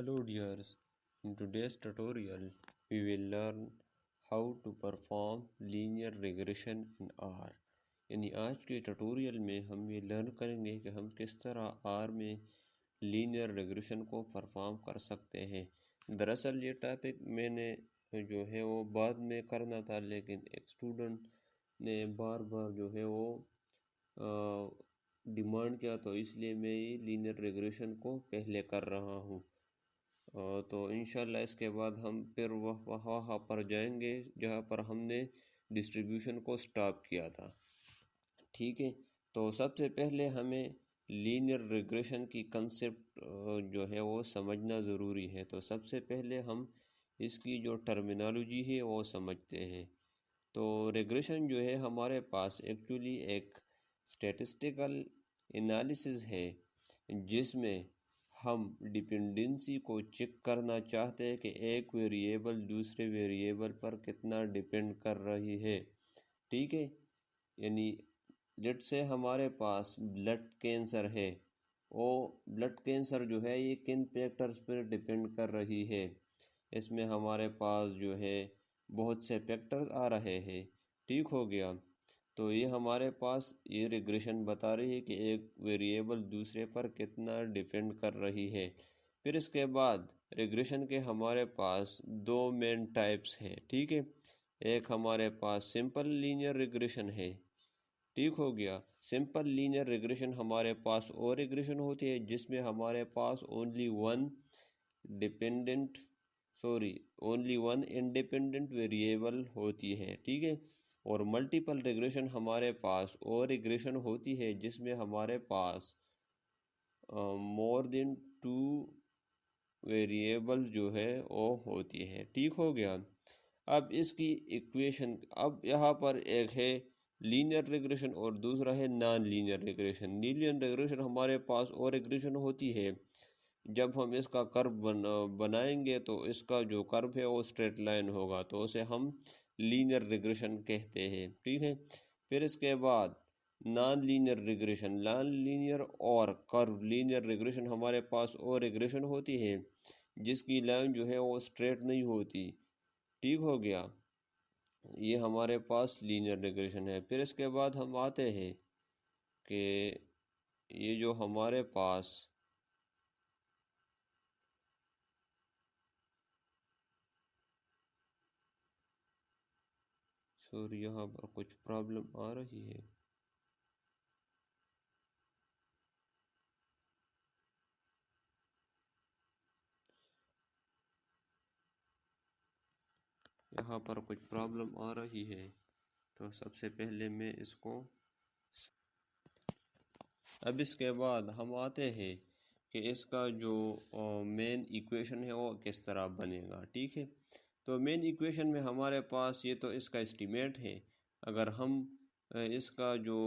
Hello dears, in today's tutorial we will learn how to perform linear regression in R. یعنی آج کے tutorial میں ہم یہ لرن کریں گے کہ ہم کس طرح R میں لینئر ریگریشن کو پرفارم کر سکتے ہیں۔ دراصل یہ ٹاپک میں نے جو ہے وہ بعد میں کرنا تھا، لیکن ایک اسٹوڈنٹ نے بار بار جو ہے وہ ڈیمانڈ کیا، تو اس لیے میں یہ لینئر ریگریشن کو پہلے کر رہا ہوں۔ تو انشاءاللہ اس کے بعد ہم پھر وہاں پر جائیں گے جہاں پر ہم نے ڈسٹریبیوشن کو سٹاپ کیا تھا، ٹھیک ہے۔ تو سب سے پہلے ہمیں لینئر ریگریشن کی کنسیپٹ جو ہے وہ سمجھنا ضروری ہے۔ تو سب سے پہلے ہم اس کی جو ٹرمینالوجی ہے وہ سمجھتے ہیں۔ تو ریگریشن جو ہے ہمارے پاس ایکچولی ایک اسٹیٹسٹیکل انالیسز ہے جس میں ہم ڈیپینڈنسی کو چیک کرنا چاہتے ہیں کہ ایک ویریبل دوسرے ویریبل پر کتنا ڈیپینڈ کر رہی ہے، ٹھیک ہے۔ یعنی لیٹ سے ہمارے پاس بلڈ کینسر ہے، بلڈ کینسر جو ہے یہ کن فیکٹرز پر ڈیپینڈ کر رہی ہے۔ اس میں ہمارے پاس جو ہے بہت سے فیکٹرز آ رہے ہیں، ٹھیک ہو گیا۔ تو یہ ہمارے پاس یہ ریگریشن بتا رہی ہے کہ ایک ویریبل دوسرے پر کتنا ڈیپینڈ کر رہی ہے۔ پھر اس کے بعد ریگریشن کے ہمارے پاس دو مین ٹائپس ہیں، ٹھیک ہے۔ ایک ہمارے پاس سمپل لینئر ریگریشن ہے، ٹھیک ہو گیا۔ سمپل لینئر ریگریشن ہمارے پاس اور ریگریشن ہوتی ہے جس میں ہمارے پاس اونلی ون انڈیپینڈنٹ ویریبل ہوتی ہے، ٹھیک ہے۔ اور ملٹیپل ریگریشن ہمارے پاس اور ریگریشن ہوتی ہے جس میں ہمارے پاس مور دین ٹو ویریبل جو ہے وہ ہوتی ہے، ٹھیک ہو گیا۔ اب اس کی ایکویشن، اب یہاں پر ایک ہے لینئر ریگریشن اور دوسرا ہے non linear regression. Linear regression ہمارے پاس اور ریگریشن ہوتی ہے جب ہم اس کا کرو بنائیں گے تو اس کا جو کرو ہے وہ اسٹریٹ لائن ہوگا، تو اسے ہم لینئر ریگریشن کہتے ہیں، ٹھیک ہے۔ پھر اس کے بعد non linear regression, non linear اور کرو لینئر ریگریشن ہمارے پاس اور ریگریشن ہوتی ہے جس کی لائن جو ہے وہ اسٹریٹ نہیں ہوتی، ٹھیک ہو گیا۔ یہ ہمارے پاس لینئر ریگریشن ہے۔ پھر اس کے بعد ہم آتے ہیں کہ یہ جو ہمارے پاس یہاں پر کچھ پرابلم آ رہی ہے۔ یہاں پر کچھ پرابلم آ رہی ہے، تو سب سے پہلے میں اس کو اب اس کے بعد ہم آتے ہیں کہ اس کا جو مین ایکویشن ہے وہ کس طرح بنے گا، ٹھیک ہے۔ تو مین ایکویشن میں ہمارے پاس یہ تو اس کا اسٹیمیٹ ہے۔ اگر ہم اس کا جو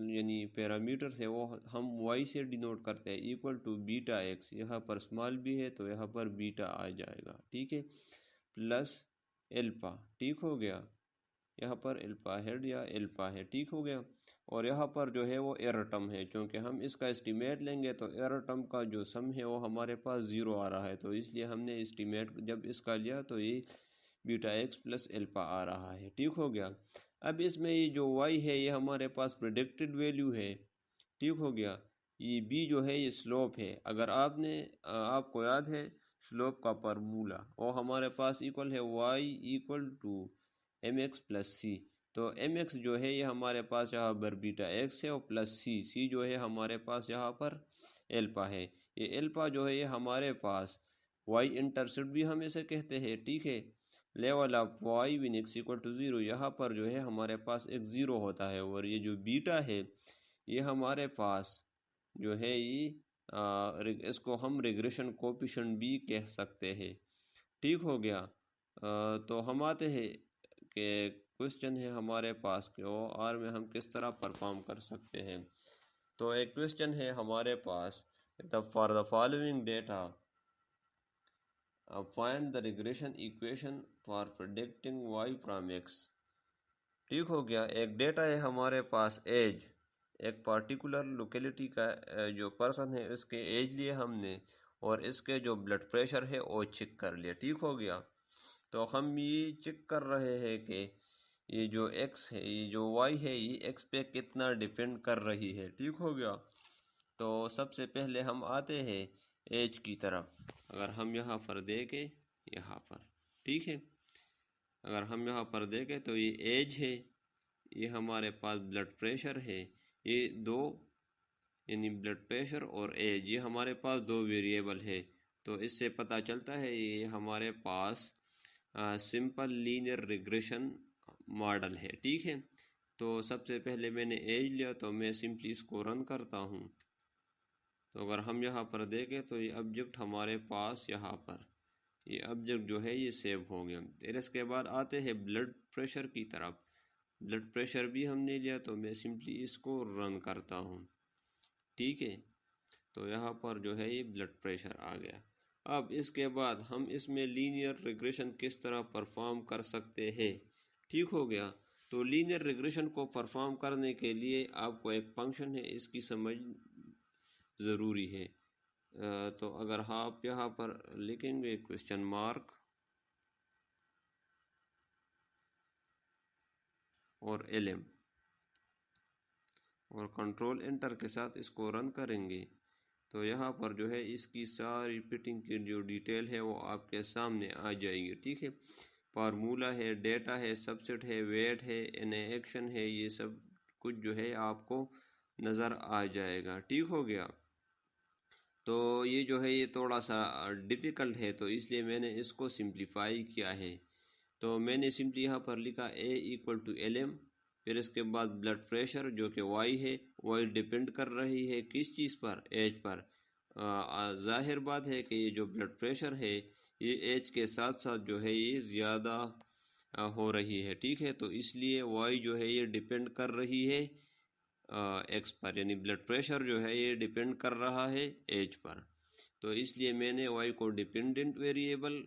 یعنی پیرامیٹر ہے وہ ہم وائی سے ڈینوٹ کرتے ہیں، ایکول ٹو بیٹا ایکس، یہاں پر اسمال بی ہے تو یہاں پر بیٹا آ جائے گا، ٹھیک ہے، پلس الفا، ٹھیک ہو گیا۔ یہاں پر الفا ہیڈ یا الفا ہے، ٹھیک ہو گیا۔ اور یہاں پر جو ہے وہ ایرر ٹرم ہے، چونکہ ہم اس کا اسٹیمیٹ لیں گے تو ایرر ٹرم کا جو سم ہے وہ ہمارے پاس 0 آ رہا ہے، تو اس لیے ہم نے اسٹیمیٹ جب اس کا لیا تو یہ بیٹا ایکس پلس الفا آ رہا ہے، ٹھیک ہو گیا۔ اب اس میں یہ جو وائی ہے یہ ہمارے پاس پریڈکٹڈ ویلیو ہے، ٹھیک ہو گیا۔ یہ بی جو ہے یہ سلوپ ہے۔ اگر آپ کو یاد ہے سلوپ کا فارمولا، وہ ہمارے پاس ایکول ہے Y equal to M X plus C. تو ایم ایکس جو ہے یہ ہمارے پاس یہاں پر بیٹا ایکس ہے اور پلس سی جو ہے ہمارے پاس یہاں پر الفا ہے۔ یہ الفا جو ہے یہ ہمارے پاس وائی انٹرسپٹ بھی ہم اسے کہتے ہیں، ٹھیک ہے۔ Level of Y one X equal to 0، یہاں پر جو ہے ہمارے پاس ایک 0 ہوتا ہے، اور یہ جو بیٹا ہے یہ ہمارے پاس جو ہے یہ اس کو ہم ریگریشن کوفیشنٹ بھی کہہ سکتے ہیں، ٹھیک ہو گیا۔ تو ہم آتے ہیں کہ کوشچن ہے ہمارے پاس کہ او آر میں ہم کس طرح پرفارم کر سکتے ہیں۔ تو ایک کوشچن ہے ہمارے پاس for the following data find the regression equation for predicting Y from X, ٹھیک ہو گیا۔ ایک ڈیٹا ہے ہمارے پاس ایج ایک پارٹیکولر لوکیلٹی کا جو پرسن ہے اس کے ایج لیے ہم نے، اور اس کے جو بلڈ پریشر ہے وہ چیک کر لیا، ٹھیک ہو گیا۔ تو ہم یہ چیک کر رہے ہیں کہ یہ جو ایکس ہے، یہ جو وائی ہے، یہ ایکس پہ کتنا ڈیپینڈ کر رہی ہے، ٹھیک ہو گیا۔ تو سب سے پہلے ہم آتے ہیں ایج کی طرف۔ اگر ہم یہاں پر دیکھیں، یہاں پر ٹھیک ہے، اگر ہم یہاں پر دیکھیں تو یہ ایج ہے، یہ ہمارے پاس بلڈ پریشر ہے، یہ دو یعنی بلڈ پریشر اور ایج، یہ ہمارے پاس دو ویریبل ہے۔ تو اس سے پتہ چلتا ہے یہ ہمارے پاس سمپل لینئر ریگریشن ماڈل ہے، ٹھیک ہے۔ تو سب سے پہلے میں نے ایج لیا، تو میں سمپلی اس کو رن کرتا ہوں۔ تو اگر ہم یہاں پر دیکھیں تو یہ آبجیکٹ ہمارے پاس یہاں پر، یہ آبجیکٹ جو ہے یہ سیو ہو گیا۔ پھر اس کے بعد آتے ہیں بلڈ پریشر کی طرف۔ بلڈ پریشر بھی ہم نے لیا، تو میں سمپلی اس کو رن کرتا ہوں، ٹھیک ہے۔ تو یہاں پر جو ہے یہ بلڈ پریشر آ گیا۔ اب اس کے بعد ہم اس میں لینئر ریگریشن کس طرح پرفارم کر سکتے ہیں، ٹھیک ہو گیا۔ تو لینئر ریگریشن کو پرفارم کرنے کے لیے آپ کو ایک فنکشن ہے، اس کی سمجھ ضروری ہے۔ تو اگر آپ یہاں پر لکھیں گے کوسچن مارک اور LM اور کنٹرول انٹر کے ساتھ اس کو رن کریں گے، تو یہاں پر جو ہے اس کی ساری فٹنگ کی جو ڈیٹیل ہے وہ آپ کے سامنے آ جائے گی، ٹھیک ہے۔ فارمولا ہے، ڈیٹا ہے، سبسیٹ ہے، ویٹ ہے، ایکشن ہے، یہ سب کچھ جو ہے آپ کو نظر آ جائے گا، ٹھیک ہو گیا۔ تو یہ جو ہے یہ تھوڑا سا ڈیفیکلٹ ہے، تو اس لیے میں نے اس کو سمپلیفائی کیا ہے۔ تو میں نے سمپلی یہاں پر لکھا A=LM، پھر اس کے بعد بلڈ پریشر جو کہ وائی ہے، وائی ڈیپینڈ کر رہی ہے کس چیز پر، ایج پر۔ ظاہر بات ہے کہ یہ جو بلڈ پریشر ہے یہ ایج کے ساتھ ساتھ جو ہے یہ زیادہ ہو رہی ہے، ٹھیک ہے۔ تو اس لیے وائی جو ہے یہ ڈیپینڈ کر رہی ہے ایکس پر، یعنی بلڈ پریشر جو ہے یہ ڈیپینڈ کر رہا ہے ایج پر۔ تو اس لیے میں نے وائی کو ڈیپینڈنٹ ویریبل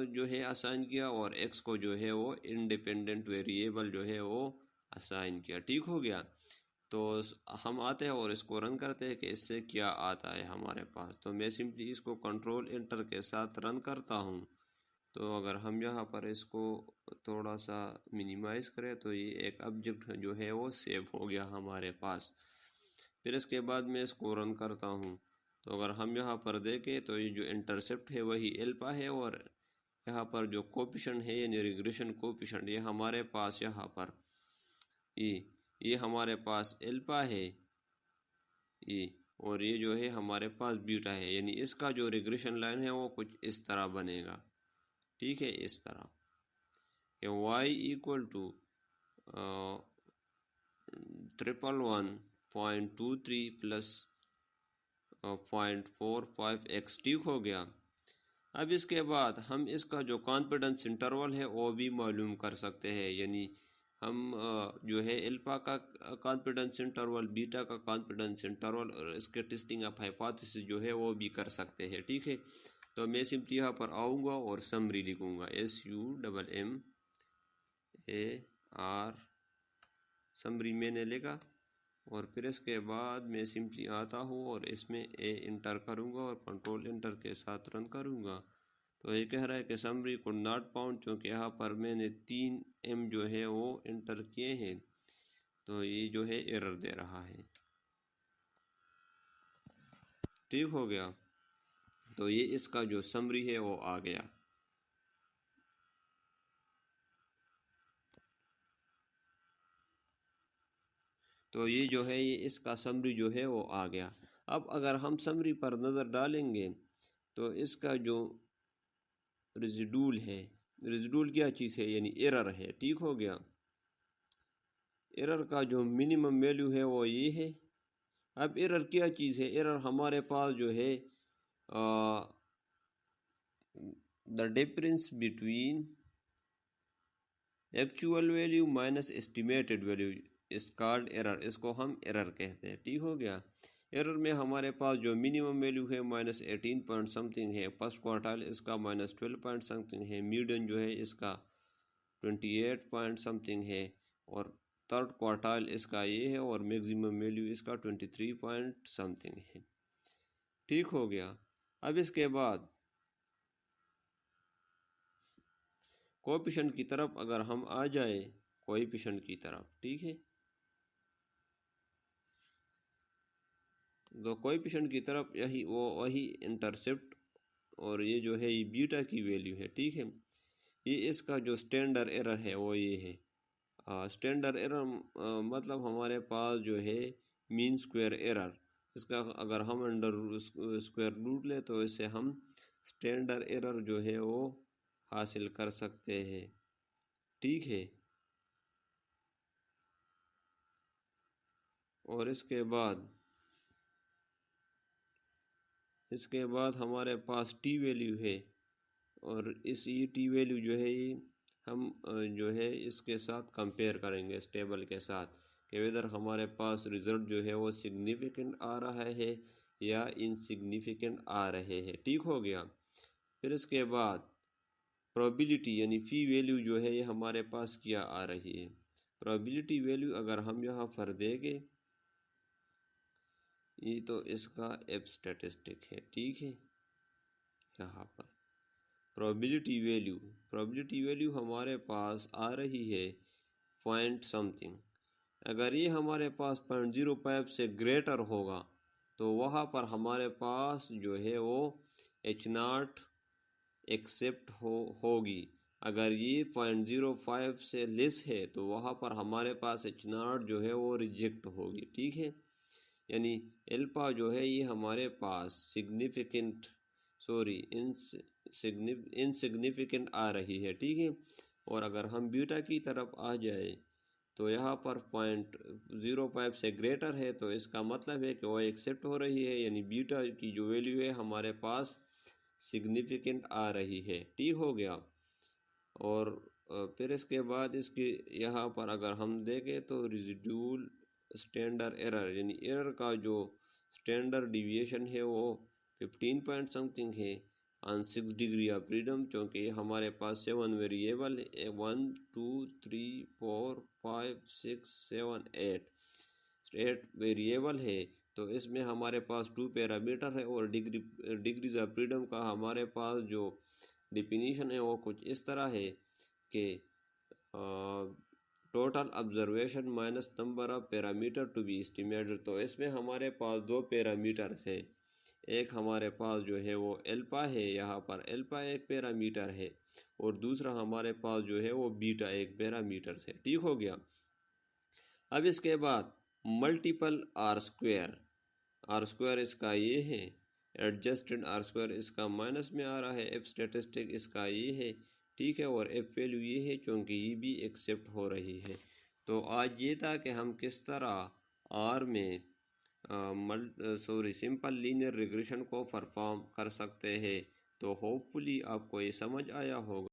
جو ہے اسائن کیا، اور ایکس کو جو ہے وہ انڈیپینڈنٹ ویریبل جو ہے وہ اسائن کیا، ٹھیک ہو گیا۔ تو ہم آتے ہیں اور اس کو رن کرتے ہیں کہ اس سے کیا آتا ہے ہمارے پاس۔ تو میں سمپلی اس کو کنٹرول انٹر کے ساتھ رن کرتا ہوں۔ تو اگر ہم یہاں پر اس کو تھوڑا سا منیمائز کریں تو یہ ایک آبجیکٹ جو ہے وہ سیو ہو گیا ہمارے پاس۔ پھر اس کے بعد میں اس کو رن کرتا ہوں، تو اگر ہم یہاں پر دیکھیں تو یہ جو انٹرسپٹ ہے وہی الفا ہے، اور یہاں پر جو کوپیشنٹ ہے یعنی ریگریشن کوپیشنٹ یہ ہمارے پاس یہاں پر یہ ہمارے پاس الفا ہے، اور یہ جو ہے ہمارے پاس بیٹا ہے، یعنی اس کا جو ریگریشن لائن ہے وہ کچھ اس طرح بنے گا، ٹھیک ہے۔ اس طرح کہ y = 111.23 + 0.45x، ٹھیک ہو گیا۔ اب اس کے بعد ہم اس کا جو کانفیڈنس انٹرول ہے وہ بھی معلوم کر سکتے ہیں، یعنی ہم جو ہے الفا کا کانفیڈنس انٹرول، بیٹا کا کانفیڈنس انٹرول، اور اس کے ٹیسٹنگ آف ہائپوتھیسس جو ہے وہ بھی کر سکتے ہیں، ٹھیک ہے۔ تو میں سمپلی یہاں پر آؤں گا اور سمری لکھوں گا، SUMMAR، سمری میں نے لکھا، اور پھر اس کے بعد میں سمپلی آتا ہوں اور اس میں A انٹر کروں گا اور کنٹرول انٹر کے ساتھ رن کروں گا۔ تو یہ کہہ رہا ہے کہ سمری could not found، چونکہ یہاں پر میں نے 3 M جو ہے وہ انٹر کیے ہیں، تو یہ جو ہے ایرر دے رہا ہے، ٹھیک ہو گیا۔ تو یہ اس کا جو سمری ہے وہ آ گیا۔ تو یہ جو ہے یہ اس کا سمری جو ہے وہ آ گیا۔ اب اگر ہم سمری پر نظر ڈالیں گے تو اس کا جو ریزیڈول ہے، ریزیڈول کیا چیز ہے، یعنی ایرر ہے، ٹھیک ہو گیا۔ ایرر کا جو منیمم ویلیو ہے وہ یہ ہے۔ اب ایرر کیا چیز ہے، ایرر ہمارے پاس جو ہے the difference between actual value minus estimated value is called error, اس کو ہم ایرر کہتے ہیں، ٹھیک ہو گیا۔ ایرر میں ہمارے پاس جو منیمم ویلیو ہے -18 پوائنٹ سمتھنگ ہے، فرسٹ کوارٹائل اس کا -12 پوائنٹ سمتھنگ ہے، میڈین جو ہے اس کا 28 پوائنٹ سمتھنگ ہے، اور تھرڈ کوارٹائل اس کا یہ ہے اور میگزیمم ویلیو اس کا 23 پوائنٹ سمتھنگ ہے. ٹھیک ہو گیا. اب اس کے بعد کوفیشنٹ کی طرف اگر ہم آ جائے، کوفیشنٹ کی طرف، ٹھیک ہے، تو کوفیشنٹ کی طرف وہی انٹرسپٹ اور یہ جو ہے یہ بیٹا کی ویلیو ہے. ٹھیک ہے، یہ اس کا جو اسٹینڈرڈ ایرر ہے وہ یہ ہے. اسٹینڈرڈ ایرر مطلب ہمارے پاس جو ہے مین اسکوائر ایرر، اس کا اگر ہم انڈر اسکوائر روٹ لیں تو اس سے ہم اسٹینڈرڈ ایرر جو ہے وہ حاصل کر سکتے ہیں. ٹھیک ہے، اور اس کے بعد ہمارے پاس ٹی ویلیو ہے، اور یہ ٹی ویلیو جو ہے یہ ہم جو ہے اس کے ساتھ کمپیئر کریں گے اس ٹیبل کے ساتھ کہ ویدر ہمارے پاس رزلٹ جو ہے وہ سگنیفیکنٹ آ رہا ہے یا انسگنیفیکنٹ آ رہے ہیں. ٹھیک ہو گیا. پھر اس کے بعد پروبیلٹی یعنی فی ویلیو جو ہے یہ ہمارے پاس کیا آ رہی ہے. پروبیلٹی ویلیو اگر ہم یہاں پر دیں گے، یہ تو اس کا ایف اسٹیٹسٹک ہے. ٹھیک ہے، یہاں پر پروبیلٹی ویلیو ہمارے پاس آ رہی ہے پوائنٹ سمتھنگ. اگر یہ ہمارے پاس 0.05 سے گریٹر ہوگا تو وہاں پر ہمارے پاس جو ہے وہ H0 ایکسیپٹ ہوگی. اگر یہ 0.05 سے لیس ہے تو وہاں پر ہمارے پاس H0 جو ہے وہ ریجیکٹ ہوگی. ٹھیک ہے، یعنی الفا جو ہے یہ ہمارے پاس انسگنیفیکنٹ آ رہی ہے. ٹھیک ہے، اور اگر ہم بیٹا کی طرف آ جائے تو یہاں پر 0.05 سے گریٹر ہے تو اس کا مطلب ہے کہ وہ ایکسیپٹ ہو رہی ہے، یعنی بیٹا کی جو ویلیو ہے ہمارے پاس سگنیفیکنٹ آ رہی ہے. ٹھیک ہو گیا. اور پھر اس کے بعد اس کی یہاں پر اگر ہم دیکھیں تو ریزیڈیول اسٹینڈرڈ ایرر یعنی ایرر کا جو اسٹینڈرڈ ڈیویشن ہے وہ 15 پوائنٹ سمتھنگ ہے آن 6 ڈگری آف فریڈم، چونکہ یہ ہمارے پاس 7 ویریبل 1 2 3 4 5 6 7 8 ویریبل ہے. تو اس میں ہمارے پاس 2 پیرامیٹر ہے، اور ڈگریز آف فریڈم کا ہمارے پاس جو ڈیفینیشن ہے وہ کچھ اس طرح ہے کہ total observation minus number of parameter to be estimated. تو اس میں ہمارے پاس 2 پیرامیٹرز ہے. ایک ہمارے پاس جو ہے وہ الفا ہے، یہاں پر الفا ایک پیرامیٹر ہے، اور دوسرا ہمارے پاس جو ہے وہ بیٹا ایک پیرامیٹر ہے. ٹھیک ہو گیا. اب اس کے بعد ملٹیپل آر اسکوائر اس کا یہ ہے، ایڈجسٹڈ آر اسکوائر اس کا مائنس میں آ رہا ہے، ایف اسٹیٹسٹک اس کا یہ ہے. ٹھیک ہے، اور ایف ویلیو یہ ہے چونکہ یہ بھی ایکسیپٹ ہو رہی ہے. تو آج یہ تھا کہ ہم کس طرح آر میں سمپل لینئر ریگریشن کو پرفارم کر سکتے ہیں. تو ہوپ فلی آپ کو یہ سمجھ آیا ہوگا.